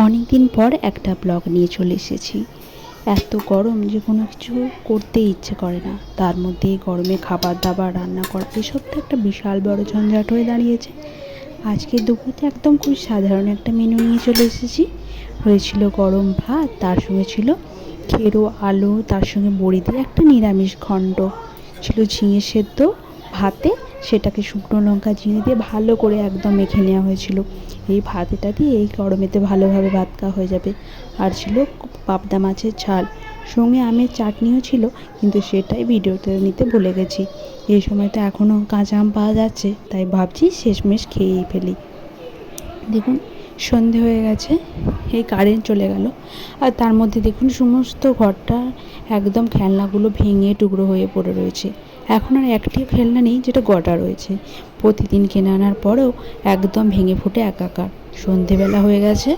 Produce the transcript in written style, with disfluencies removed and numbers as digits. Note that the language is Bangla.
অনেক দিন পর একটা ব্লগ নিয়ে চলে এসেছি। এত গরম যে কোনো কিছু করতেই ইচ্ছে করে না, তার মধ্যে এই গরমে খাবার দাবার রান্না করা এসব তো একটা বিশাল বড় ঝঞ্ঝাট হয়ে দাঁড়িয়েছে। আজকে দুপুরে একদম খুব সাধারণ একটা মেনু নিয়ে চলে এসেছি। হয়েছিল গরম ভাত, তার সঙ্গে ছিল খেরো আলু, তার সঙ্গে বড়ি দিয়ে একটা নিরামিষ ঘণ্ট ছিল, ঝিঙে সেদ্ধ ভাতে, সেটাকে শুকনো লঙ্কা ঝিঙে দিয়ে ভালো করে একদম মেখে নেওয়া হয়েছিল। এই ভাতটা দিয়ে এই গরমেতে ভালোভাবে ভাত খাওয়া হয়ে যাবে। আর ছিল পাবদা মাছের ঝাল, সঙ্গে আমের চাটনিও ছিল, কিন্তু সেটাই ভিডিওতে নিতে ভুলে গেছি। এই সময় তো এখনও কাঁচা আম পাওয়া যাচ্ছে, তাই ভাবছি শেষমেশ খেয়েই ফেলি। দেখুন, সন্ধে হয়ে গেছে, এই কারেন্ট চলে গেল, আর তার মধ্যে দেখুন সমস্ত ঘরটা একদম খেলনাগুলো ভেঙে টুকরো হয়ে পড়ে রয়েছে। এখন আর একটিও খেলনা নেই যেটা গড়া রয়েছে। প্রতিদিন কিনে আনার পরেও একদম ভেঙে ফুটে একাকার। সন্ধেবেলা হয়ে গেছে।